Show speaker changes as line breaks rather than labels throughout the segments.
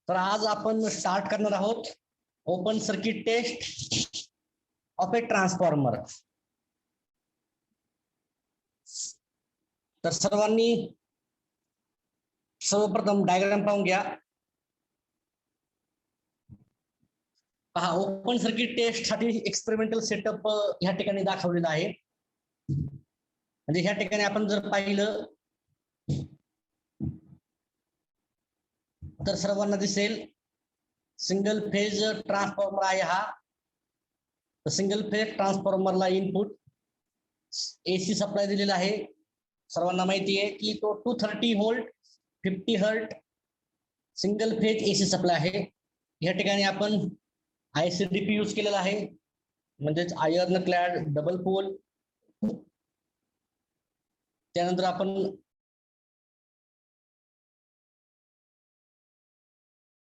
तर आज आपण स्टार्ट करणार आहोत open circuit test of a transformer. तर सर्वांनी सर्वप्रथम डायग्राम पाहून घ्या. पहा, ओपन सर्किट टेस्ट साठी एक्सपेरिमेंटल सेटअप ह्या ठिकाणी दाखवलेला आहे. म्हणजे ह्या ठिकाणी आपण जर पाहिलं तर सर्वांना दिसेल सिंगल फेज ट्रान्सफॉर्मर आहे हा. सिंगल फेज ट्रान्सफॉर्मरला इनपुट एसी सप्लाय दिलेला आहे. सर्वांना माहिती आहे की तो 230 volt 50 hertz single phase AC supply आहे. या ठिकाणी आपण ICDP यूज केलेला आहे, म्हणजेच आयर्न क्लॅड डबल पोल. त्यानंतर आपण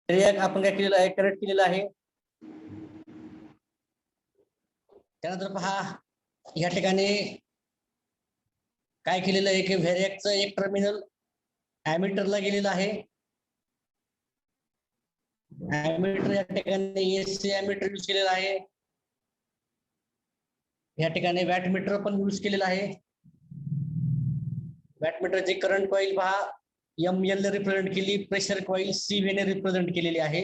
काय केलेलं आहे, कनेक्ट केलेला आहे. त्यानंतर पहा, या ठिकाणी काय केलेलं आहे की व्हेरिएकचं एक टर्मिनल ॲमीटरला गेलेलं आहे. ॲमीटर या ठिकाणी एसी ॲमीटर यूज केलेला आहे. या ठिकाणी वॅटमीटर पण यूज केलेला आहे. वॅटमीटरची करंट कॉइल पहा ML ने रिप्रेझेंट केली, प्रेशर कॉइल CV ने रिप्रेझेंट केलेली आहे.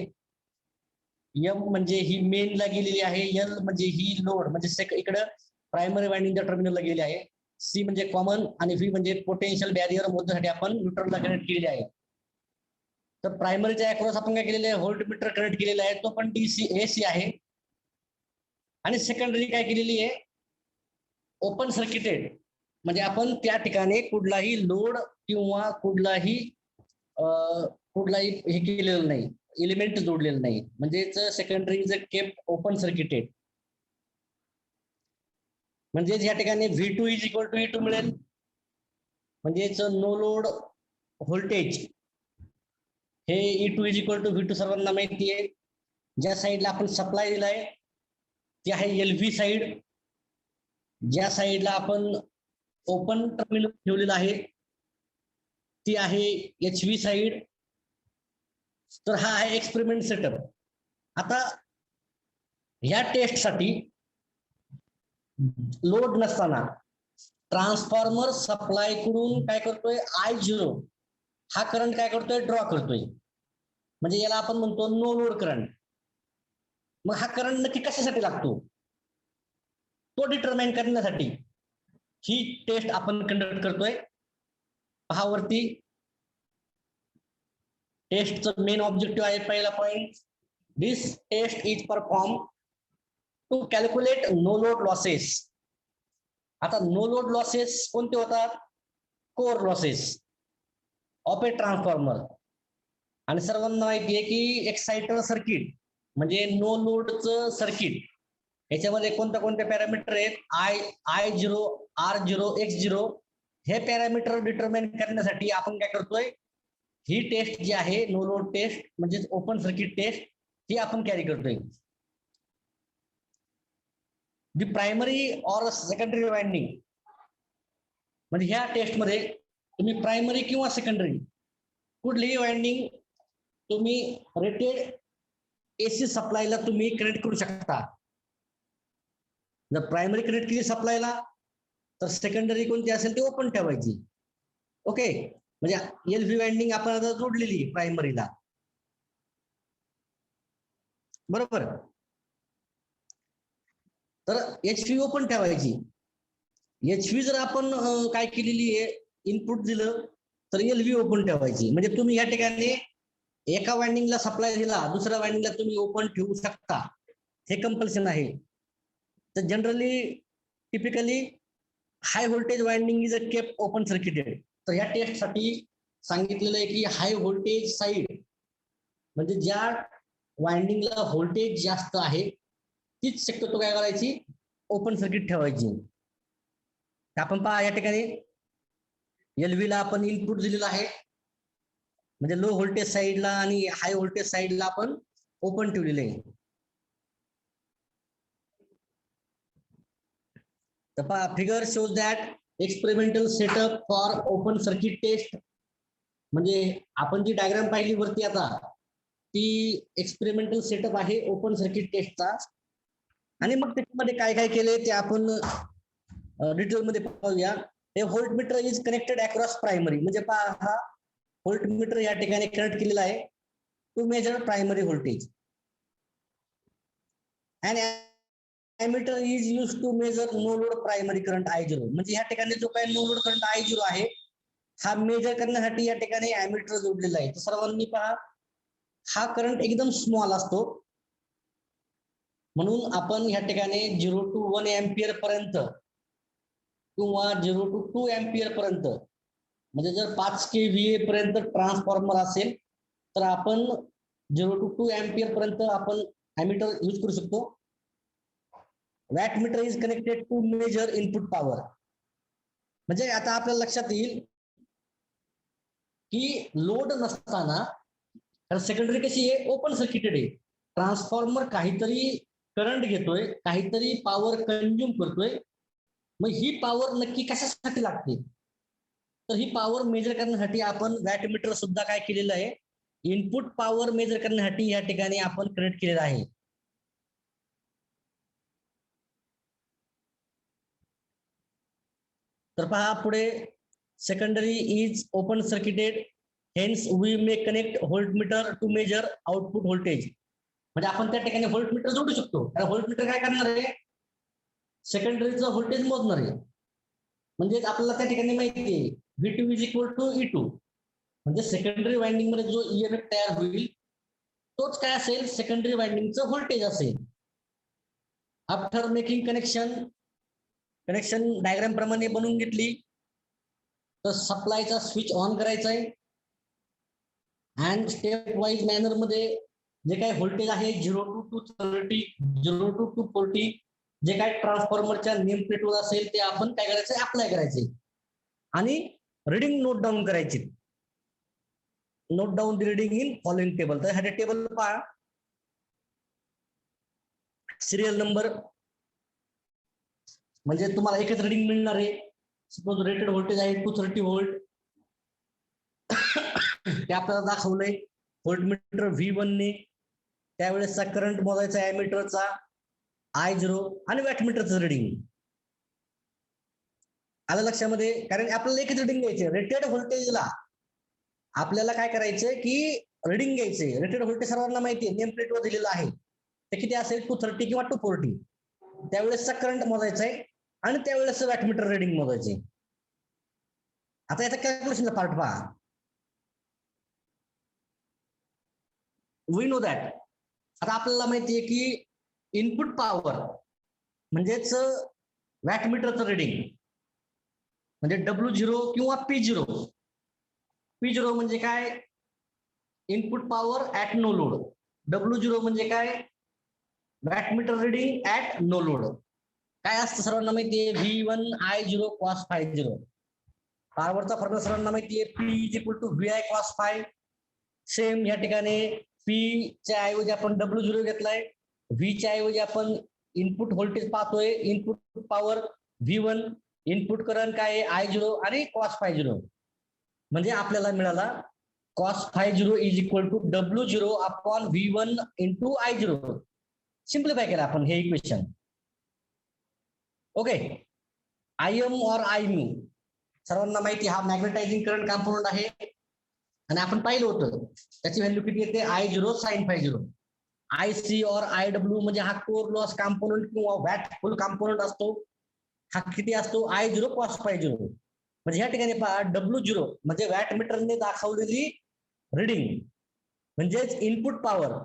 M म्हणजे ही मेनला गेलेली आहे, L म्हणजे ही लोड म्हणजे इकडे प्रायमरी वाइंडिंगच्या टर्मिनलला गेली आहे. C म्हणजे कॉमन आणि V म्हणजे पोटेन्शियल बॅरियर मोजण्यासाठी आपण न्यूट्रलला कनेक्ट केलेली आहे. तर प्रायमरीच्या अक्रॉस आपण काय केलेलं आहे, व्होल्टमीटर कनेक्ट केलेला आहे, तो पण DC AC आहे. आणि सेकंडरी काय केलेली आहे, ओपन सर्किटेड, म्हणजे आपण त्या ठिकाणी कुठलाही लोड किंवा कुठलाही हे केलेलं नाही, एलिमेंट जोडलेलं नाही, म्हणजेच secondary is kept open circuited. म्हणजेच या ठिकाणी V2 is equal to E2 मिळेल. म्हणजेच नो लोड व्होल्टेज हे E2 is equal to V2 सर्वांना माहिती आहे. ज्या साईडला आपण सप्लाय दिलाय ती आहे LV साईड. ज्या साईडला आपण ओपन टर्मिनल ठेवलेला आहे ती आहे HV साईड. तर हा आहे एक्सपेरिमेंट सेटअप. आता या टेस्ट साठी लोड नसताना ट्रान्सफॉर्मर सप्लाय कडून काय करतोय, I0 हा करंट काय करतोय, ड्रॉ करतोय. म्हणजे याला आपण म्हणतो नो लोड करंट. मग हा करंट नक्की कशासाठी लागतो तो डिटरमाइन करण्यासाठी ही टेस्ट आपण कंडक्ट करतोय. पहा वरती टेस्टचं मेन ऑब्जेक्टिव्ह आहे. पहिला point, this test is perform to calculate no load losses. आता नो लोड लॉसेस कोणते होतात, core losses of a transformer. आणि सर्वांना माहिती आहे की एक्साइटर सर्किट म्हणजे नो लोडचं सर्किट, याच्यामध्ये कोणत्या पॅरामीटर आहेत, I0 R0 X0. हे पॅरामीटर डिटरमाइन करण्यासाठी आपण काय करतोय, ही टेस्ट जी आहे नो लोड टेस्ट म्हणजे ओपन सर्किट टेस्ट ही आपण कॅरी करतोय. जी प्रायमरी और सेकंडरी वाइंडिंग, म्हणजे ह्या टेस्ट मध्ये तुम्ही प्रायमरी किंवा सेकंडरी कुठलीही वाइंडिंग तुम्ही रेटेड AC सप्लायला तुम्ही कनेक्ट करू शकता. जर प्रायमरी कनेक्ट केली सप्लायला तर सेकंडरी कोणती असेल ती ओपन ठेवायची. ओके, म्हणजे LV वाइंडिंग आपण आता जोडलेली प्रायमरीला, बरोबर. तर HV ओपन ठेवायची. HV जर आपण काय केलेली आहे, इनपुट दिलं तर LV ओपन ठेवायची. म्हणजे तुम्ही या ठिकाणी एका वाइंडिंगला सप्लाय दिला, दुसऱ्या वाइंडिंगला तुम्ही ओपन ठेवू शकता, हे कंपल्शन आहे. तर generally typically high voltage winding is kept open circuited. तर या टेस्ट साठी सांगितलेलं आहे की हाय व्होल्टेज साईड म्हणजे ज्या वाइंडिंगला व्होल्टेज जास्त आहे तीच शक्यतो काय करायची, ओपन सर्किट ठेवायची. आपण पहा या ठिकाणी LV ला आपण इनपुट दिलेलं आहे, म्हणजे लो व्होल्टेज साईडला आणि हाय व्होल्टेज साईडला आपण ओपन ठेवलेले आहे. तर पहा, figure shows that experimental setup for open circuit test. म्हणजे आपण जी डायग्राम पाहिली वरती आता ती एक्सपेरिमेंटल सेटअप आहे ओपन सर्किट टेस्टचा. आणि मग त्याच्यामध्ये काय काय केले ते आपण डिटेलमध्ये पाहूया. हे voltmeter is connected across primary, म्हणजे पहा हा व्होल्टमीटर या ठिकाणी कनेक्ट केलेला आहे to measure primary voltage. And ammeter is use to measure no load primary current I0, म्हणजे या ठिकाणी जो काही नो लोड करंट I0 आहे हा मेजर करण्यासाठी या ठिकाणी एमीटर जोडलेला आहे. तर सर्वांनी पहा हा करंट एकदम स्मॉल असतो, म्हणून आपण या ठिकाणी 0 to 1 एम्पियर पर्यंत किंवा 0 to 2 एम्पियर पर्यंत, म्हणजे जर 5 kVA पर्यंत ट्रान्सफॉर्मर असेल तर आपण 0 to 2 एम्पियर पर्यंत आपण एमीटर यूज करू शकतो. Wattmeter is connected to measure input power, म्हणजे आता आपल्या लक्षात येईल की लोड नसताना, तर सेकंडरी कशी आहे ओपन सर्किटेड आहे, ट्रान्सफॉर्मर काहीतरी करंट घेतोय, काहीतरी पॉवर कंझ्युम करतोय, मग ही पॉवर नक्की कशासाठी लागते, तर ही पॉवर मेजर करण्यासाठी आपण वॅटमीटर सुद्धा काय केलेलं आहे, इनपुट पॉवर मेजर करण्यासाठी या ठिकाणी आपण कनेक्ट केलेलं आहे. तर पहा पुढे, secondary is open circuited, hence we may connect voltmeter to measure output voltage, म्हणजे आपण त्या ठिकाणी व्होल्टमीटर जोडू शकतो. कारण व्होल्टमीटर काय करणार आहे, सेकंडरीचं व्होल्टेज मोजणार आहे. म्हणजे आपल्याला त्या ठिकाणी माहिती आहे V2 is equal to E2, म्हणजे सेकंडरी वाइंडिंग मध्ये जो EMF तयार होईल तोच काय असेल, सेकंडरी वाइंडिंगचं व्होल्टेज असेल. आफ्टर मेकिंग कनेक्शन डायग्राम प्रमाणे बनवून घेतली, तर सप्लायचा स्विच ऑन करायचा आहे अँड स्टेप वाईज मॅनर मध्ये जे काही व्होल्टेज आहे 0 to 230, 0 to 240 जे काही ट्रान्सफॉर्मरच्या नेम प्लेटवर असेल ते आपण काय करायचं, अप्लाय करायचे आणि रीडिंग नोट डाऊन करायची. Note down the reading in following table. तर ह्या टेबल पहा, सिरियल नंबर, म्हणजे तुम्हाला एकच रीडिंग मिळणार आहे. सपोज रेटेड व्होल्टेज आहे 230 व्होल्ट, ते आपल्याला दाखवलंय व्होल्टमीटर V1 ने, त्यावेळेसचा करंट मोजायचा एमीटरचा I0 आणि वॅटमीटरचं रीडिंग. आलं लक्षामध्ये, कारण आपल्याला एकच रीडिंग घ्यायचे. रेटेड व्होल्टेजला आपल्याला काय करायचंय की रीडिंग घ्यायचंय. रेटेड व्होल्टेज सर्वांना माहिती आहे, नेम प्लेटवर दिलेलं आहे, ते किती असेल 230 किंवा 240. त्यावेळेसचा करंट मोजायचा आहे आणि त्यावेळेस वॅटमीटर रीडिंग मोजायचे. आता याचा कॅल्क्युलेशनचा पार्ट पहा. वी नो दॅट, आता आपल्याला माहिती आहे की इनपुट पॉवर म्हणजेच वॅटमीटरचं रीडिंग म्हणजे W0 किंवा P0. P0 म्हणजे काय, input power at no load. W0 म्हणजे काय, wattmeter reading at no load. काय असतं सर्वांना माहिती आहे, V1 I0 cos ∅0. पॉवरचा फॉर्म्युला सर्वांना माहिती आहे, P is equal to VI cos ∅. Same या ठिकाणी P च्या ऐवजी आपण W0 घेतलाय, V च्या ऐवजी आपण इनपुट व्होल्टेज पाहतोय, input power V1, input current काय आहे I0 आणि cos ∅0, म्हणजे आपल्याला मिळाला cos ∅0 is equal to W0 upon V1 into I0. Simplify केला आपण हे इक्वेशन. ओके, IM और IMU सर्वांना माहिती, हा मॅग्नेटायझिंग करंट कंपोनंट आहे आणि आपण पाहिलं होतं त्याची व्हॅल्यू किती येते, I0 sin ∅0. IC और IW म्हणजे हा कोर लॉस कंपोनंट किंवा वॅट फुल कंपोनंट असतो, हा किती असतो I0 cos ∅0. म्हणजे या ठिकाणी पहा W0 म्हणजे वॅट मीटरने दाखवलेली रीडिंग म्हणजेच इनपुट पॉवर,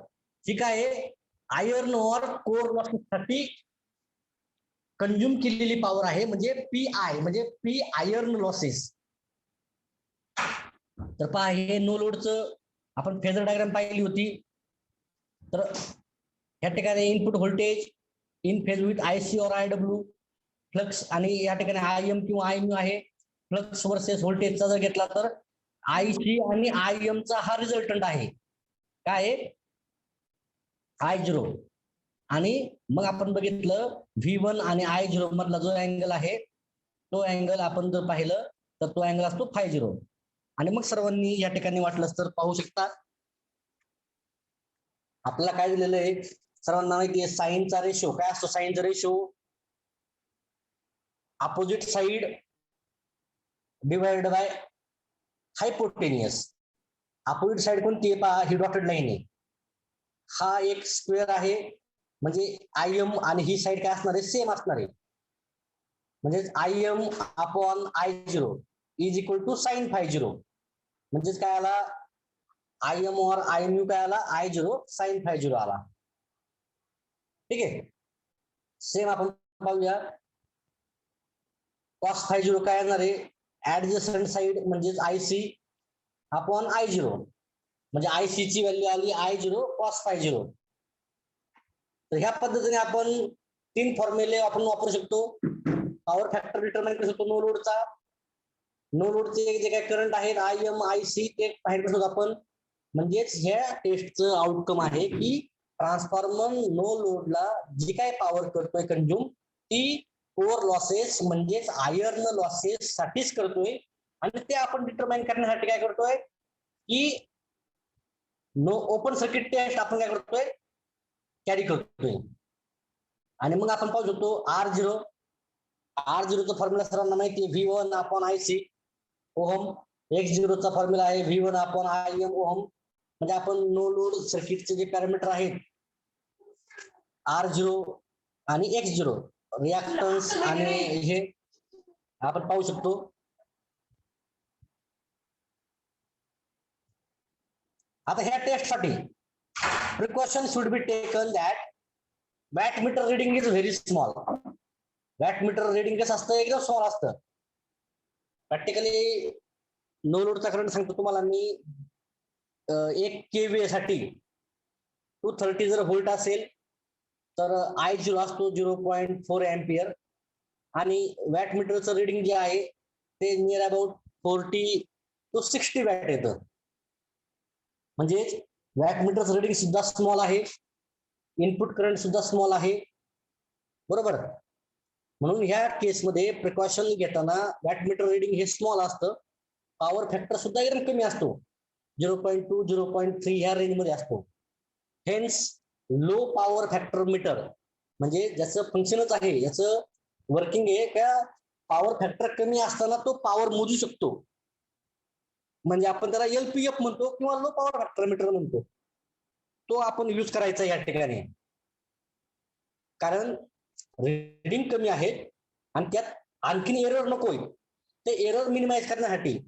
ठीक आहे, आयर्न और कोर लॉस साठी कंझ्युम केलेली पॉवर आहे, म्हणजे PI म्हणजे P आयर्न लॉसेस. तर पहा हे नो लोडचं आपण फेजर डायग्राम पाहिली होती. तर या ठिकाणी input voltage in phase with IC और IW, फ्लक्स आणि या ठिकाणी IM किंवा IMU आहे. फ्लक्स वर्सेस व्होल्टेजचा जर घेतला तर IC आणि IM चा हा रिझल्टंट आहे, काय I0. आणि मग आपण बघितलं V1 आणि I0 मधला जो अँगल आहे तो अँगल आपण जर पाहिलं तर तो अँगल असतो ∅0. आणि मग सर्वांनी या ठिकाणी वाटलंच तर पाहू शकता आपल्याला काय दिलेलं आहे सर्वांना माहिती आहे, साईनचा रेशो काय असतो? साईनचा ratio opposite side divided by hypotenuse. Opposite side कोणती आहे पहा, ही डॉटेड लाईन आहे. हा एक स्क्वेअर आहे म्हणजे IM आणि ही साइड काय असणार आहे? सेम असणार आहे. म्हणजे IM upon I0 is equal to sine ∅0. म्हणजेच काय आला? IM और IMU काय आला? I0 साइन ∅0 आला. ठीक आहे. सेम आपण पाहूया कॉस ∅0 काय येणार आहे? ऍडजस्टंट साइड म्हणजेच IC अपॉन I0 म्हणजे IC ची व्हॅल्यू आली I0 कॉस ∅0. तर ह्या पद्धतीने आपण 3 फॉर्म्युले आपण वापरू शकतो. पॉवर फॅक्टर डिटरमाइन करू शकतो नो लोडचा. नो लोडचे जे काही करंट आहेत IM IC ते बाहेर करू शकतो आपण. म्हणजेच ह्या टेस्टचं आउटकम आहे की ट्रान्सफॉर्मर नो लोडला जी काय पॉवर करतोय कंझ्युम ती कोर लॉसेस म्हणजेच आयर्न लॉसेस साठीच करतोय. आणि ते आपण डिटरमाइन करण्यासाठी काय करतोय की नो ओपन सर्किट टेस्ट आपण काय करतोय? कॅरी करतोय. आणि मग आपण पाहू शकतो R0 चा फॉर्म्युला सर्वांना माहिती आहे V1 upon IC ohm. X0 चा फॉर्म्युला आहे V1 अपॉन IM ओहम. म्हणजे आपण नो लोड सर्किटचे जे पॅरामीटर आहेत R0 आणि X0 रिॲक्टन्स आणि हे आपण पाहू शकतो. आता ह्या टेस्टसाठी precaution should be taken that wattmeter reading is very small. Wattmeter reading कसं असतं? एकदम स्मॉल असतं. प्रॅक्टिकली नो लोडचा करंट सांगतो तुम्हाला मी. 1 kVA साठी 230 जर व्होल्ट असेल तर I0 असतो 0.4 एम्पियर आणि वॅटमीटरचं रीडिंग जे आहे ते नियर अबाउट 40 to 60 वॅट येतं. म्हणजे वॅटमीटरचं रीडिंग सुद्धा स्मॉल आहे, इनपुट करंट सुद्धा स्मॉल आहे, बरोबर. म्हणून ह्या केसमध्ये प्रिकॉशन घेताना वॅटमीटर रीडिंग हे स्मॉल असतं. पॉवर फॅक्टर सुद्धा एकदम कमी असतो, 0.2 0.3 ह्या रेंज मध्ये असतो. Hence low power factor meter म्हणजे ज्याचं फंक्शनच आहे, याचं वर्किंग आहे का पॉवर फॅक्टर कमी असताना तो पॉवर मोजू शकतो. म्हणजे आपण त्याला LPF म्हणतो किंवा लो पॉवर फॅक्टर मीटर म्हणतो. तो आपण यूज करायचा या ठिकाणी, कारण रीडिंग कमी आहे आणि त्यात आणखीन एरर नकोय. ते एरर मिनिमाइज करण्यासाठी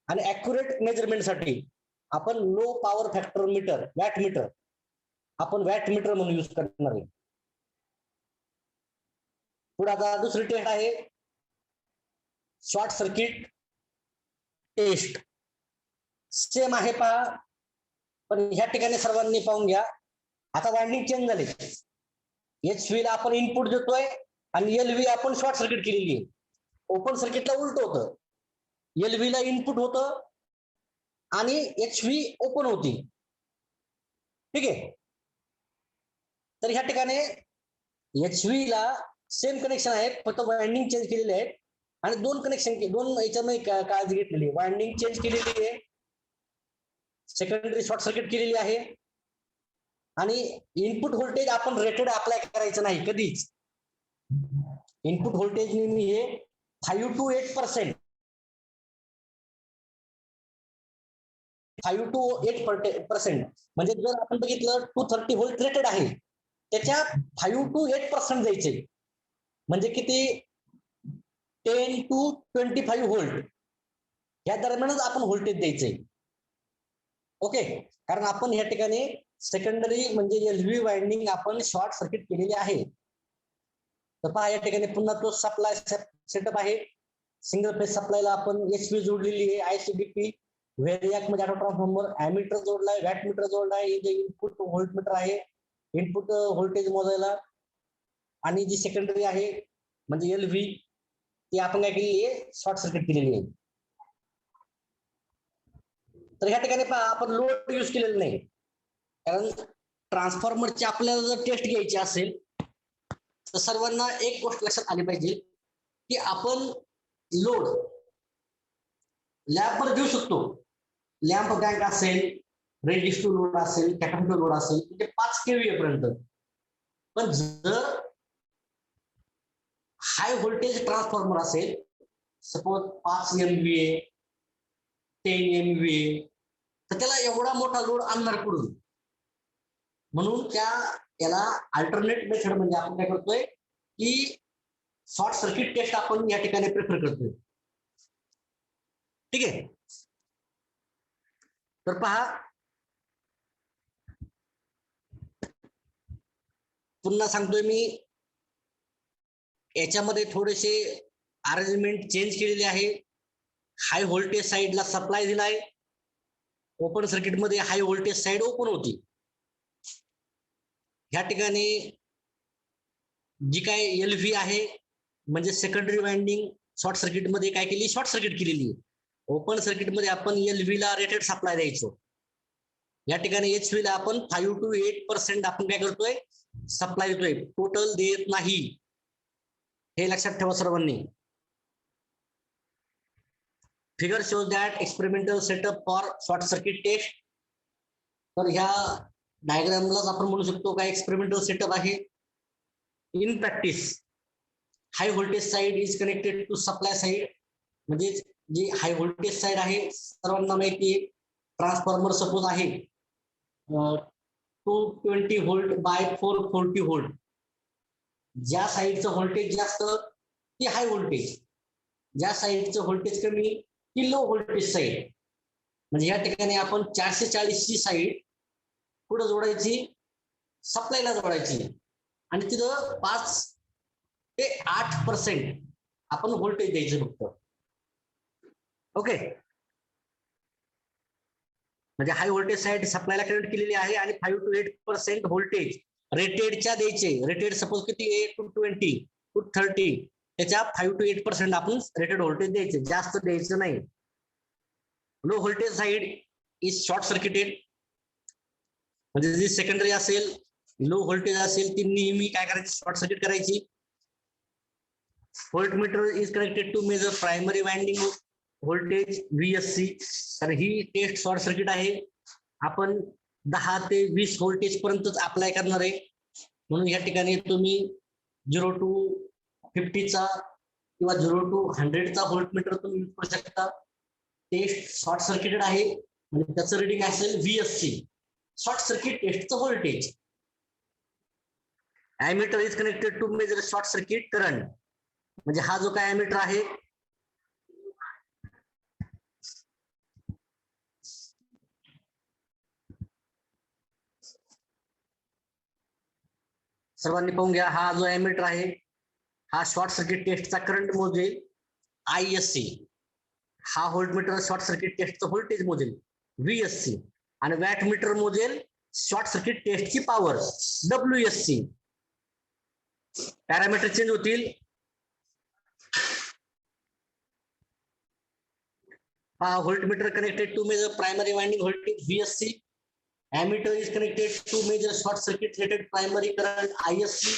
आणि ऍक्युरेट मेजरमेंटसाठी आपण low power factor meter wattmeter आपण वॅटमीटर म्हणून यूज करणार आहे. पुढे आता दुसरी टेस्ट आहे शॉर्ट सर्किट टेस्ट. सेम आहे पहा, पण ह्या ठिकाणी सर्वांनी पाहून घ्या. आता वाइंडिंग चेंज झाले. HV ला आपण इनपुट देतोय आणि LV आपण शॉर्ट सर्किट केलेली आहे. ओपन सर्किटला उलट होतं, LV ला इनपुट होतं आणि HV ओपन होती. ठीक आहे. तर ह्या ठिकाणी HV ला सेम कनेक्शन आहे, फक्त वाइंडिंग चेंज केलेले आहेत आणि दोन याच्यामध्ये काळजी घेतलेली आहे. वाइंडिंग चेंज केलेली आहे, सेकंडरी शॉर्ट सर्किट केलेली आहे आणि इनपुट व्होल्टेज आपण रेटेड अप्लाय करायचं नाही कधीच. इनपुट व्होल्टेज नेहमी हे 5 to 8%, 5 to 8% म्हणजे जर आपण बघितलं 230 व्होल्ट रेटेड आहे, त्याच्या 5 to 8% द्यायचे. म्हणजे किती? 10 to 25 व्होल्ट या दरम्यानच आपण व्होल्टेज द्यायचे. ओके. कारण आपण या ठिकाणी सेकंडरी म्हणजे LV वाइंडिंग आपण शॉर्ट सर्किट केलेली आहे. तर पहा या ठिकाणी पुन्हा तो सप्लाय सेटअप आहे. सिंगल फेज सप्लायला आपण HV जोडलेली आहे, ICDP व्हेरियाक म्हणजे ऑटो ट्रान्सफॉर्मर, ॲमीटर जोडलाय, वॅटमीटर जोडलाय. हे जे इनपुट व्होल्टमीटर आहे इनपुट व्होल्टेज मोजायला, आणि जी सेकंडरी आहे म्हणजे LV ती आपण काय केलेली आहे? शॉर्ट सर्किट केलेली आहे. तर ह्या ठिकाणी पहा आपण लोड यूज केलेलं नाही, कारण ट्रान्सफॉर्मरची आपल्याला जर टेस्ट घ्यायची असेल तर सर्वांना एक गोष्ट लक्षात आली पाहिजे की आपण लोड लॅम्पवर घेऊ शकतो. लॅम्प बँक असेल रेजिस्टिव्ह लोड असेल, कॅपॅसिटिव्ह लोड असेल, म्हणजे 5 केव्हीए पर्यंत. पण जर हाय व्होल्टेज ट्रान्सफॉर्मर असेल, सपोज 5 MVA 10 MVA, तर त्याला एवढा मोठा लोड आणणार कुठून? म्हणून याला अल्टरनेट मेथड म्हणजे आपण काय करतोय की शॉर्ट सर्किट टेस्ट आपण या ठिकाणी प्रिफर करतोय. ठीक आहे. तर पहा, पुन्हा सांगतोय मी, याच्यामध्ये थोडेसे अरेंजमेंट चेंज केलेले आहे. हाय व्होल्टेज साइडला सप्लाय दिलाय, ओपन सर्किट मध्ये हाय व्होल्टेज साइड ओपन होती. ह्या ठिकाणी जी काय LV आहे म्हणजे सेकंडरी वाइंडिंग शॉर्ट सर्किट मध्ये काय केली, शॉर्ट सर्किट केलेली. ओपन सर्किट मध्ये आपण LV ला रेटेड सप्लाय द्यायचो. या ठिकाणी HV ला आपण 5 to 8% आपण काय करतोय, सप्लाय देतोय, टोटल देत नाही. हे लक्षात ठेवा सर्वांनी. Figure shows that experimental setup for short circuit test. तर ह्या डायग्रामलाच आपण म्हणू शकतो काय एक्सपेरिमेंटल सेटअप आहे. In practice high voltage side is connected to supply side. म्हणजे जी हाय व्होल्टेज साइड आहे सर्वांना माहिती आहे, ट्रान्सफॉर्मर सपोज आहे 220 व्होल्ट बाय 440 व्होल्ट. ज्या साइडचं व्होल्टेज जास्त ती हाय व्होल्टेज, ज्या साइडचं व्होल्टेज कमी ती लो व्होल्टेज साइड. म्हणजे या ठिकाणी आपण 440 ची साइड पुढे जोडायची, सप्लायला जोडायची, आणि तिथं 5 ते 8% आपण व्होल्टेज द्यायचं फक्त. ओके. म्हणजे हाय व्होल्टेज साइड सप्लायला कनेक्ट केलेली आहे आणि 5 to 8% व्होल्टेज रेटेडच्या द्यायचे. रेटेड सपोज किती आहे 220 to 30, त्याच्या 5 to 8% आपण रेटेड व्होल्टेज द्यायचे, जास्त द्यायचं नाही. Low voltage side is short circuited. म्हणजे जी सेकंडरी असेल, लो व्होल्टेज असेल, ती नेहमी काय करायची, शॉर्ट सर्किट करायची. Voltmeter is connected to measure primary winding voltage VSC. तर ही टेस्ट शॉर्ट सर्किट आहे. आपण 10 ते 20 व्होल्टेज पर्यंतच अप्लाय करणार आहे. म्हणून या ठिकाणी तुम्ही 0 to 50चा किंवा 0 to 100चा व्होल्टमीटर तुम्ही यूज करू शकता. टेस्ट शॉर्ट सर्किटेड आहे म्हणजे त्याचं रिडिंग असेल VSC, शॉर्ट सर्किट टेस्टचं voltage. Ammeter is connected to measure short circuit current. म्हणजे हा जो काय ॲमीटर आहे सर्वांनी पाहून घ्या, हा जो ॲमीटर आहे हा शॉर्ट सर्किट टेस्टचा करंट मोजेल ISC. हा व्होल्टमीटर शॉर्ट सर्किट टेस्टचं व्होल्टेज मोजेल VSC, आणि वॅट मीटर मोजेल शॉर्ट सर्किट टेस्टची पॉवर WSC. पॅरामीटर चेंज होतील. Voltmeter connected to measure primary winding voltage VSC. Ammeter is connected to measure short circuit rated primary current ISC.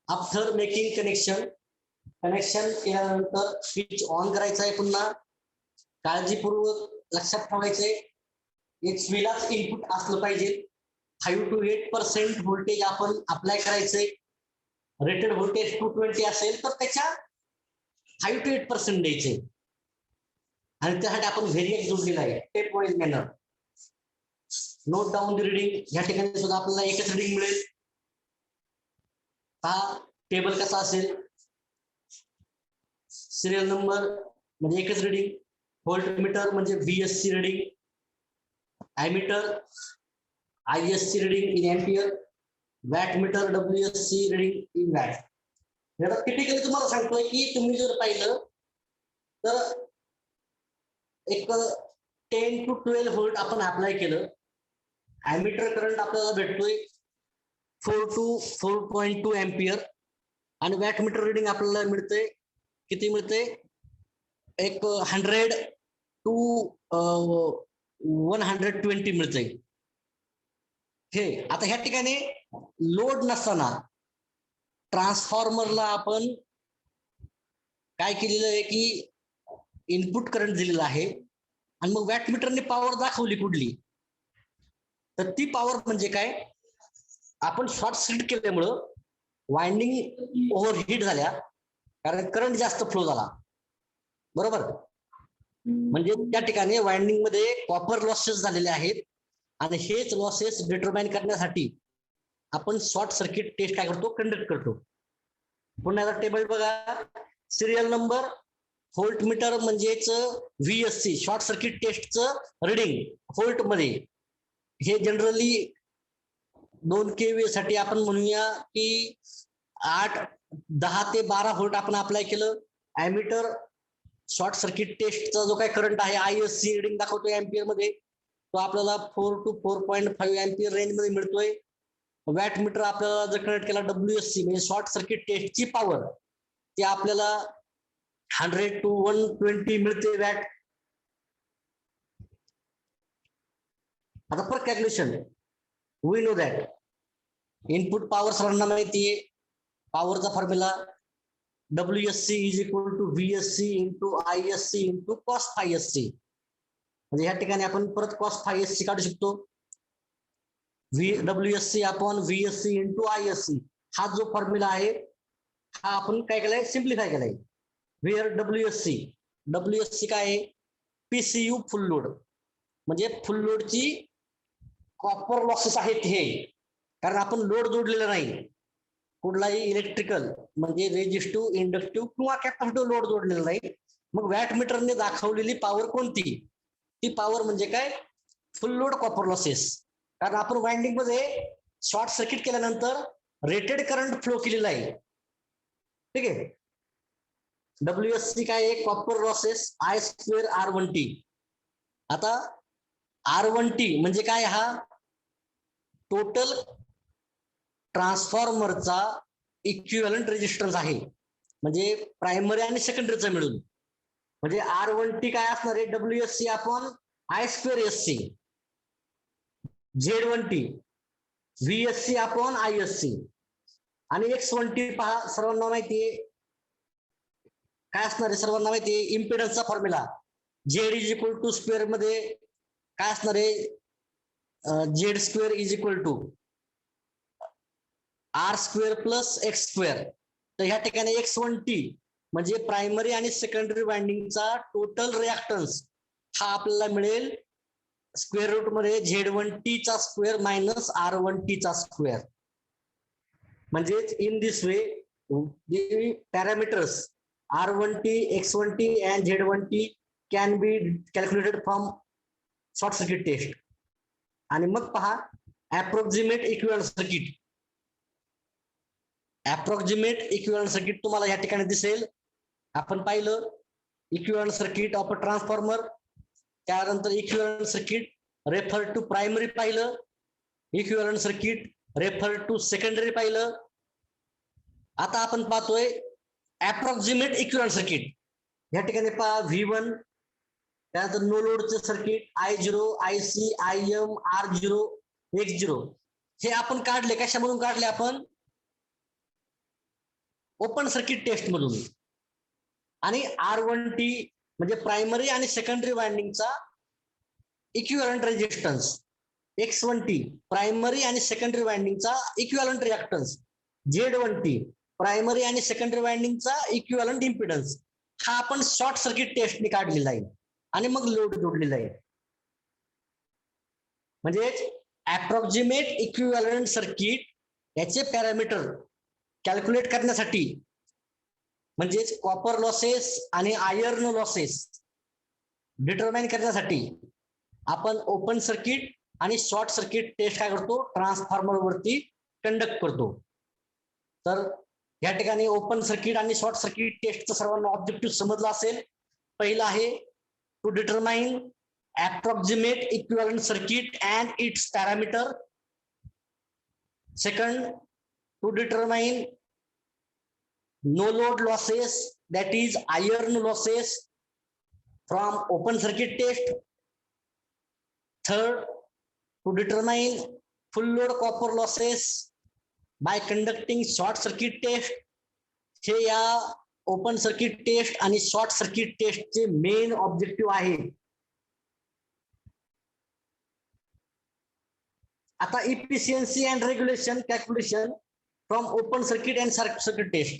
After making connection केल्यानंतर switch on करायचा आहे. पुन्हा काळजीपूर्वक लक्षात ठेवायचे HV लाच इनपुट असलं पाहिजे. 5 to 8% व्होल्टेज आपण अप्लाय करायचंय. रेटेड व्होल्टेज 220 असेल तर त्याच्या 5 to 8% द्यायचे, आणि त्यासाठी आपण व्हेरिएक्स जोडलेला आहे step wise manner. Note down the reading. या ठिकाणी सुद्धा आपल्याला एकच रिडिंग मिळेल. हा टेबल कसा असेल, सिरियल नंबर म्हणजे एकच रिडिंग. व्होल्टमीटर म्हणजे VSC reading, ammeter ISC reading in ampere, watt meter WSC reading in watt. आता टिपिकली तुम्हाला सांगतोय की तुम्ही जर पाहिलं तर एक 10 to 12 व्होल्ट आपण अप्लाय केलं, ॲमीटर करंट आपल्याला भेटतोय 4 to 4.2 एम्पियर, आणि वॅट मीटर रिडिंग आपल्याला मिळतंय किती मिळतंय, एक 100 to 120 मिळतंय. हे आता ह्या ठिकाणी लोड नसताना ट्रान्सफॉर्मरला आपण काय केलेलं आहे की इनपुट करंट दिलेला आहे, आणि मग वॅट मीटरने पॉवर दाखवली कुठली तर ती पॉवर म्हणजे काय, आपण शॉर्ट सर्किट केल्यामुळं वाइंडिंग ओव्हरहीट झाल्या, कारण करंट जास्त फ्लो झाला, बरोबर. म्हणजे त्या ठिकाणी वाइंडिंग मध्ये कॉपर लॉसेस झालेले आहेत, आणि हेच लॉसेस डिटरमाइन करण्यासाठी आपण शॉर्ट सर्किट टेस्ट काय करतो, कंडक्ट करतो. पुन्हा टेबल बघा, सिरियल नंबर, व्होल्ट मीटर म्हणजेच VSC शॉर्ट सर्किट टेस्टचं रिडिंग व्होल्ट मध्ये. हे जनरली 2 kVA साठी आपण म्हणूया की 10 ते 12 व्होल्ट आपण अप्लाय केलं. ऍमीटर शॉर्ट सर्किट टेस्टचा जो काय करंट आहे ISC रिडिंग दाखवतोय एम्पियर मध्ये, तो आपल्याला 4 to 4.5 एम्पियर रेंज मध्ये मिळतोय. वॅट मीटर आपल्याला जर कनेक्ट केला WSC म्हणजे शॉर्ट सर्किट टेस्टची पॉवर, ती आपल्याला 100 to 120 मिळते वॅट. आता for calculation we know that input power सर्वांना माहितीये, पॉवरचा formula WSC is equal to VSC into ISC into cos phi SC. म्हणजे ह्या ठिकाणी आपण परत कॉस फाय SC काढू शकतो. WSC upon VSC into ISC हा जो फॉर्म्युला आहे, हा आपण काय केलाय, सिम्प्लिफाय केलाय. व्हेअर WSC काय आहे, PCU फुल लोड, म्हणजे फुल लोडची कॉपर लॉसेस आहेत हे, कारण आपण लोड जोडलेला नाही, कुठलाही इलेक्ट्रिकल म्हणजे रेजिस्टिव्ह, इंडक्टिव्ह किंवा कॅपॅसिटिव्ह लोड जोडलेला नाही. मग वॅट मीटरने दाखवलेली पॉवर कोणती, ती पॉवर म्हणजे काय, फुल लोड कॉपर लॉसेस. कारण आपण वाइंडिंग मध्ये शॉर्ट सर्किट केल्यानंतर रेटेड करंट फ्लो केलेला आहे, ठीक आहे. WSC काय आहे, कॉपर लॉसेस I² R1T. आता R1T म्हणजे काय, हा टोटल ट्रान्सफॉर्मरचा इक्विव्हॅलंट रेजिस्टन्स आहे, म्हणजे प्रायमरी आणि सेकंडरीचा मिळून. म्हणजे R1T काय असणार आहे, WSC upon I² SC. Z1T VSC upon ISC. आणि X1T पहा, सर्वांना माहितीये काय असणार आहे, सर्वांना माहितीये इम्पिडन्सचा formula Z is equal to square मध्ये काय असणार आहे, Z² is equal to R² plus X². तर ह्या ठिकाणी X1T म्हणजे प्रायमरी आणि सेकंडरी वाइंडिंगचा टोटल रिॲक्टन्स हा आपल्याला मिळेल स्क्वेअर रूट मध्ये Z1T चा स्क्वेअर मायनस R1T चा स्क्वेअर. म्हणजेच in this way the parameters R1T, X1T and Z1T can be calculated from short circuit test. आणि मग पहा approximate equivalent circuit. approximate equivalent circuit तुम्हाला या ठिकाणी दिसेल. आपण पाहिलं equivalent circuit of a transformer, त्यानंतर equivalent circuit refer to primary पाहिलं, equivalent circuit refer to secondary पाहिलं. आता आपण पाहतोय approximate equivalent circuit. या ठिकाणी पहा V1, त्यानंतर नो लोडचं circuit I0, IC, IM, R0, X0 हे आपण काढले. कशामधून काढले आपण, ओपन सर्किट टेस्ट मधून. आणि R1T म्हणजे प्रायमरी आणि सेकंडरी वाइंडिंगचा इक्विव्हॅलंट रेजिस्टन्स, X1T प्रायमरी आणि सेकंडरी वाइंडिंगचा इक्विव्हॅलंट रिॲक्टन्स, Z1T प्रायमरी आणि सेकंडरी वाइंडिंगचा इक्विव्हॅलंट इम्पिडन्स, हा आपण शॉर्ट सर्किट टेस्टने काढलेला आहे आणि मग लोड जोडलेला आहे. म्हणजे अप्रॉक्सिमेट इक्विव्हॅलंट सर्किट याचे पॅरामीटर कॅल्क्युलेट करण्यासाठी, म्हणजेच कॉपर लॉसेस आणि आयर्न लॉसेस डिटरमाइन करण्यासाठी आपण ओपन सर्किट आणि शॉर्ट सर्किट टेस्ट काय करतो, ट्रान्सफॉर्मर वरती कंडक्ट करतो. तर या ठिकाणी ओपन सर्किट आणि शॉर्ट सर्किट टेस्टचा सर्वांना ऑब्जेक्टिव्ह समजला असेल. पहिला आहे to determine approximate equivalent circuit and its parameter. Second, to determine no load losses, that is iron losses from open circuit test. Third, to determine full load copper losses by conducting short circuit test. हे या open circuit test आणि short circuit टेस्टचे main objective आहे. आता efficiency and regulation calculation from open circuit and circuit test.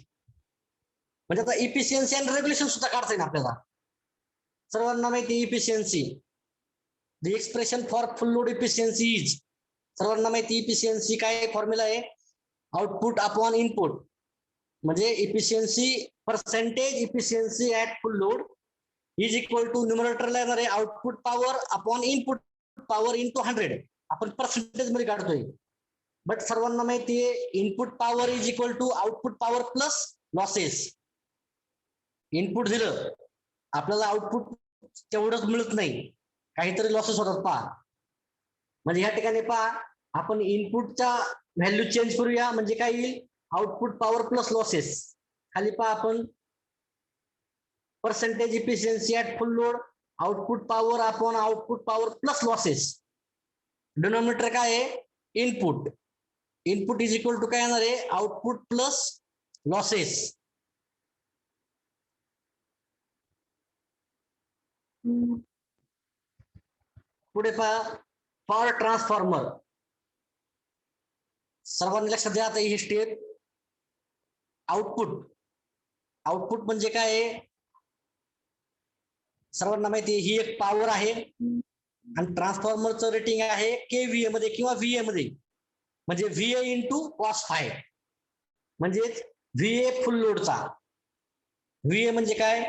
म्हणजे आता efficiency and regulation सुद्धा काढता येईल आपल्याला. सर्वांना माहिती efficiency, the expression for full load efficiency is, सर्वांना माहिती इफिशियन्सी काय फॉर्म्युला आहे, आउटपुट अपॉन इनपुट. म्हणजे efficiency percentage efficiency at full load is equal to न्यूमरेटरला येणार आहे output power upon input power into 100. आपण पर्सेंटेज मध्ये काढतोय. बट सर्वांना माहिती आहे input power is equal to output power plus losses. Input दिलं आपल्याला आउटपुट तेवढंच मिळत नाही, काहीतरी लॉसेस होतात पहा. म्हणजे या ठिकाणी पहा आपण इनपुटचा व्हॅल्यू चेंज करूया. म्हणजे काय येईल, आउटपुट पॉवर प्लस लॉसेस. खाली पहा आपण percentage efficiency at full load output power upon output power plus losses. Denominator काय आहे, input. Input is equal to काय येणार आहे, आउटपुट प्लस लॉसेस. पुढे पहा पॉवर ट्रान्सफॉर्मर. सर्वांनी लक्षात द्या आता ही स्टेप. आउटपुट, आउटपुट म्हणजे काय आहे, सर्वांना माहिती आहे ही एक पॉवर आहे आणि ट्रान्सफॉर्मरचं रेटिंग आहे केव्हीए मध्ये किंवा व्हीए मध्ये. म्हणजे व्हीए इंटू कॉस फाय. म्हणजेच व्हीए फुल लोडचा. व्हीए म्हणजे काय,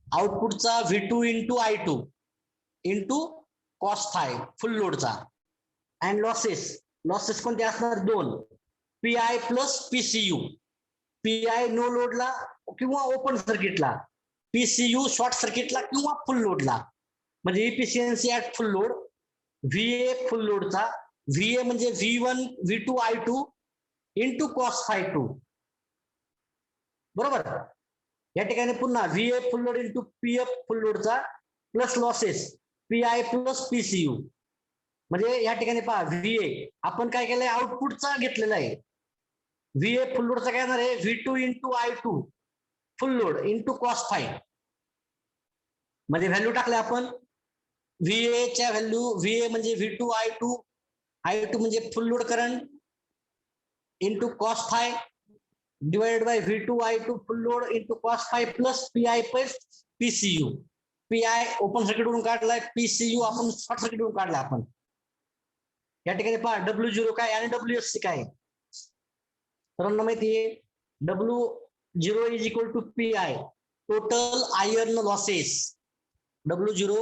आउटपुटचा V2 into I2 into cos phi full लोडचा. अँड लॉसेस, लॉसेस कोणते असणार, दोन, PI plus PCU. PI no लोडला किंवा ओपन सर्किटला, पीसीयू शॉर्ट सर्किटला किंवा फुल लोडला. म्हणजे efficiency at full load VA full लोडचा. व्हीए म्हणजे V1 V2 I2 into cos five 2. बरोबर. या ठिकाणी पुन्हा VA full load into PF full लोडचा plus losses PI plus PCU. म्हणजे या ठिकाणी पहा व्हीए आपण काय केलंय, आउटपुटचा घेतलेला आहे. व्हीए फुल लोडचा काय येणार आहे, V2 इंटू I2 फुल लोड इंटू कॉस फाय. म्हणजे व्हॅल्यू टाकले आपण. व्हीए च्या व्हॅल्यू, व्हीए म्हणजे V2 I2, I2 म्हणजे फुल load current into cos five divided by V2 I2 full load into cos phi plus PI plus PCU. PI open circuit वरून काढलाय, PCU आपण short circuit वरून काढलाय आपण. या ठिकाणी पहा W0 काय आणि WSC काय. सर्वांना माहिती आहे W0 is equal to PI total iron losses. W0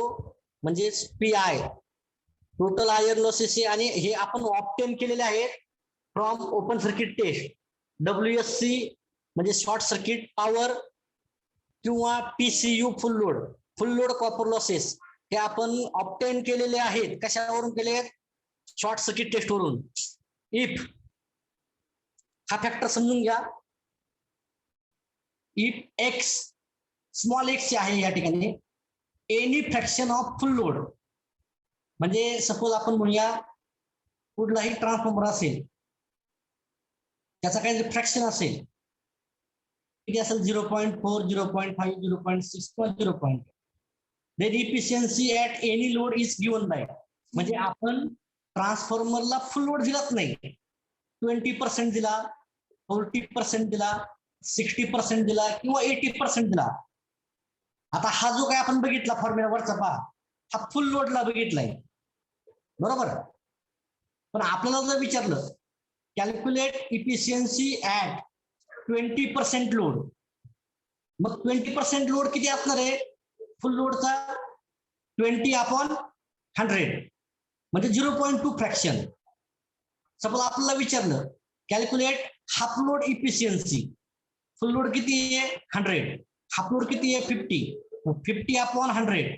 म्हणजे पीआय टोटल आयर्न लॉसेस. आणि हे आपण ऑब्टेन केलेले आहेत from open circuit test. WSC म्हणजे शॉर्ट सर्किट पॉवर किंवा PCU full load, full load copper losses हे आपण ऑब्टेन केलेले आहेत. कशावरून केले आहेत, शॉर्ट सर्किट टेस्ट वरून. इफ हा फॅक्टर समजून घ्या, इफ एक्स स्मॉल एक्स आहे या ठिकाणी any fraction of full load. म्हणजे सपोज आपण म्हणूया कुठलाही ट्रान्सफॉर्मर असेल, त्याचा काही फ्रॅक्शन असेल, किती असेल 0.4 0.5 0.6 किंवा 0. Then efficiency at any load is given by. म्हणजे आपण ट्रान्सफॉर्मरला फुल लोड दिलाच नाही, 20% दिला, 40% दिला, 60% दिला किंवा 80% दिला. आता हा जो काय आपण बघितला फॉर्म्युला वरचा पहा, हा फुल लोडला बघितलाय. बरोबर. पण आपल्याला जर विचारलं कॅल्क्युलेट इफिशियन्सी ऍट 20% लोड, मग 20% लोड किती असणार आहे फुल लोडचा, 20/100 म्हणजे 0.2 फ्रॅक्शन. सपोज आपल्याला विचारलं कॅल्क्युलेट हाफ लोड इफिशियन्सी, फुल लोड किती आहे 100, हाफ लोड किती आहे 50, 50/100.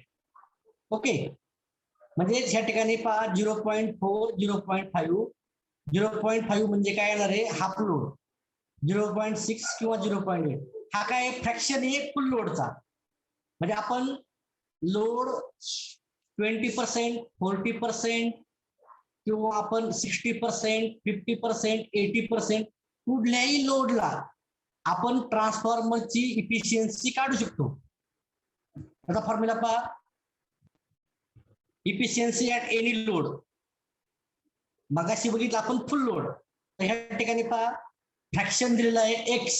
ओके. म्हणजे ह्या ठिकाणी पहा 0.4 0.5 0.5 म्हणजे काय येणार आहे हाफ लोड, 0.6 किंवा 0.8 हा काय फ्रॅक्शन आहे फुल लोडचा. म्हणजे आपण लोड 20% 40% किंवा आपण 60% 50% 80% कुठल्याही लोडला आपण ट्रान्सफॉर्मरची इफिशियन्सी काढू शकतो. त्याचा फॉर्म्युला पहा, इफिशियन्सी ऍट एनी लोड मगाशी बघितलं आपण फुल लोड, तर ह्या ठिकाणी पहा फ्रॅक्शन दिलेलं आहे x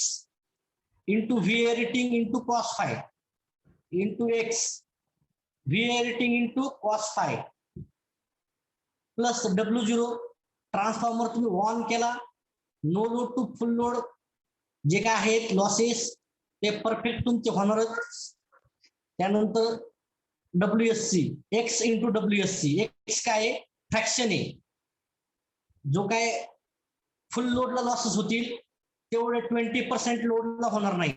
into V rating into cos phi into x V rating into cos phi plus W0 transformer तुम्ही ऑन केला, no load to full load जे काय आहेत लॉसेस ते परफेक्ट तुमचे होणारच. त्यानंतर WSC x into WSC, x काय फ्रॅक्शन आहे, जो काय फुल लोडला लॉसेस होतील तेवढे 20% लोडला होणार नाही,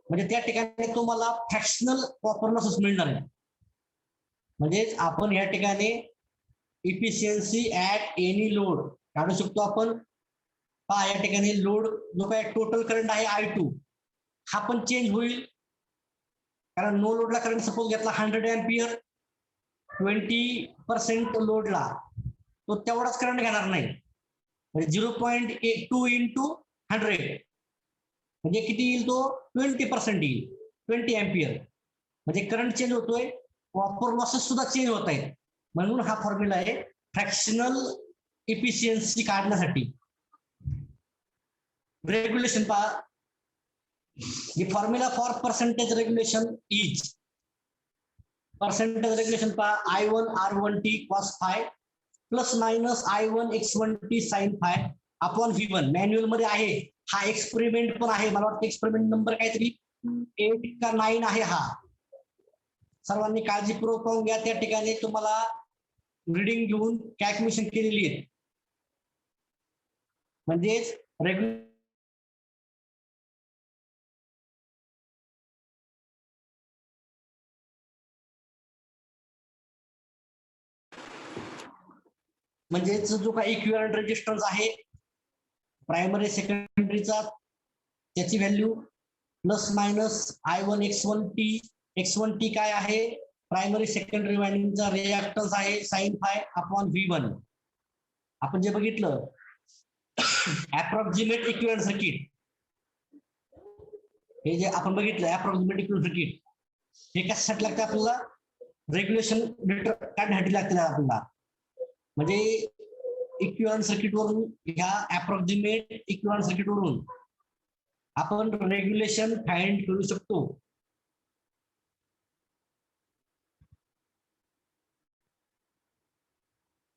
म्हणजे त्या ठिकाणी तुम्हाला फ्रॅक्शनल कॉपर लॉसेस मिळणार आहे. म्हणजेच आपण या ठिकाणी इफिशियन्सी ऍट एनी लोड काढू शकतो आपण. पहा या ठिकाणी लोड जो काय टोटल करंट आहे I2 हा पण चेंज होईल, कारण नो लोडला करंट सपोज घेतला 100 एम्पियर, 20% लोडला तो तेवढाच करंट घेणार नाही, म्हणजे 0.2 इंटू 100 म्हणजे किती येईल, तो 20% येईल, 20 एम्पियर. म्हणजे करंट चेंज होतोय, कॉपर लॉसेस सुद्धा चेंज होत आहेत, म्हणून हा फॉर्म्युला आहे फ्रॅक्शनल इफिशियन्सी काढण्यासाठी. रेग्युलेशन पहा, the formula for percentage regulation is percentage regulation पहा I1 R1T cos phi plus minus I1 X1T sin phi upon V1. Manual मध्ये आहे, हा एक्सपेरिमेंट पण आहे, मला वाटतं एक्सपेरिमेंट नंबर काहीतरी 8 का 9 आहे. हा सर्वांनी काळजीपूर्वक पाहून घ्या, त्या ठिकाणी तुम्हाला रीडिंग घेऊन कॅल्क्युलेशन केलेली आहे. म्हणजेच रेग्युलर म्हणजेच जो काही इक्विव्हॅलंट रेजिस्टन्स आहे प्रायमरी सेकंडरीचा त्याची value plus minus I1 X1T काय आहे, प्रायमरी सेकंडरी वायंडिंगचा रिएक्टन्स आहे साइन फाय अपॉन V1. आपण जे बघितलं अप्रॉक्सिमेट इक्विव्हॅलंट सर्किट, हे जे आपण बघितलं अप्रॉक्सिमेट इक्विव्हॅलंट सर्किट, हे कशासाठी लागतं आपल्याला, रेग्युलेशन काढण्यासाठी लागतं आपल्याला. म्हणजे इक्विव्हॅलंट सर्किट वरून, ह्या अप्रॉक्सिमेट इक्विव्हॅलंट सर्किट वरून आपण रेग्युलेशन फाइंड करू शकतो.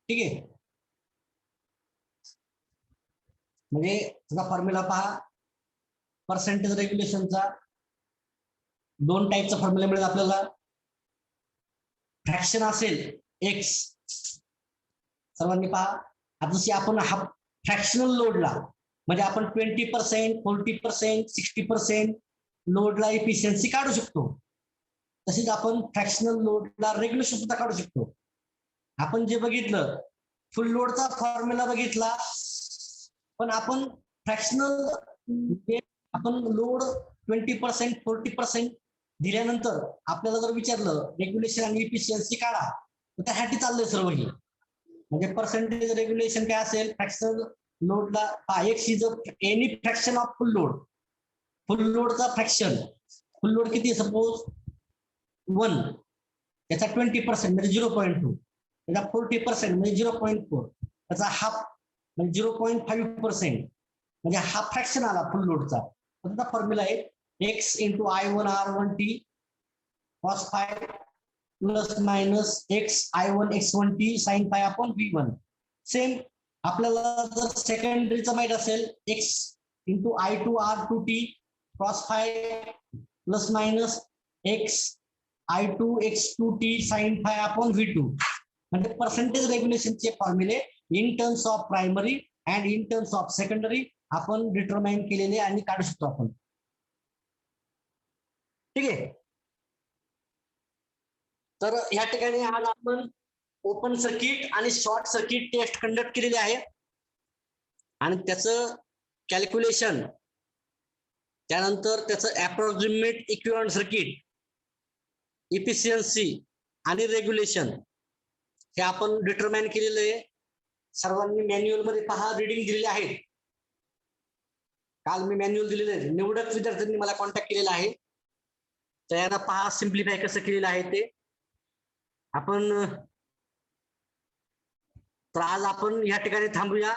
ठीक आहे, म्हणजे त्याचा फॉर्म्युला पहा, पर्सेंटेज रेग्युलेशनचा 2 टाईपचा फॉर्म्युला मिळेल आपल्याला. फ्रॅक्शन असेल एक्स, सर्वांनी पहा, आता जशी आपण हा फ्रॅक्शनल लोडला म्हणजे आपण 20%, 40%, 60% लोडला इफिशियन्सी काढू शकतो, तसेच आपण फ्रॅक्शनल लोडला रेग्युलेशन सुद्धा काढू शकतो. आपण जे बघितलं फुल लोडचा फॉर्म्युला बघितला, पण आपण फ्रॅक्शनल आपण लोड 20%, 40% दिल्यानंतर आपल्याला जर विचारलं रेग्युलेशन आणि इफिशियन्सी काढा, तर त्यासाठी चाललंय सर्व हे. म्हणजे पर्सेंटेज रेग्युलेशन काय असेल, फ्रॅक्शनल लोडला x is any fraction of full load, फुल लोडचा फ्रॅक्शन, फुल लोड किती सपोज 1, त्याचा 20% म्हणजे 0.2, त्याचा 40% म्हणजे 0.4, त्याचा हाफ म्हणजे 0.5% म्हणजे हा फ्रॅक्शन आला फुल लोडचा. त्याचा फॉर्म्युला आहे x into I1 R1T cos phi plus minus X I1 X1T sin phi upon V1. Same आपल्याला जर सेकंडरीचा माहित असेल X into I2 R2T cos phi plus minus X I2 X2T sin phi upon V2. म्हणजे percentage रेग्युलेशनचे फॉर्म्युले in terms of primary and in terms of secondary आपण determine केलेले आणि काढू शकतो आपण. ठीक आहे, तर या ठिकाणी आज आपण ओपन सर्किट आणि शॉर्ट सर्किट टेस्ट कंडक्ट केलेली आहे आणि त्याचं कॅल्क्युलेशन, त्यानंतर त्याचं अप्रॉक्सिमेट इक्विव्हॅलंट सर्किट, इफिशियन्सी आणि रेग्युलेशन हे आपण डिटरमाइन केलेलं आहे. सर्वांनी मॅन्युअल मध्ये पहा, रीडिंग दिलेले आहेत. काल मी मॅन्युअल दिलेले आहे, निवडक विद्यार्थ्यांनी मला कॉन्टॅक्ट केलेला आहे, तर यांना पहा सिम्प्लिफाय कसं केलेलं आहे ते. आपण तर आज आपण या ठिकाणी थांबूया.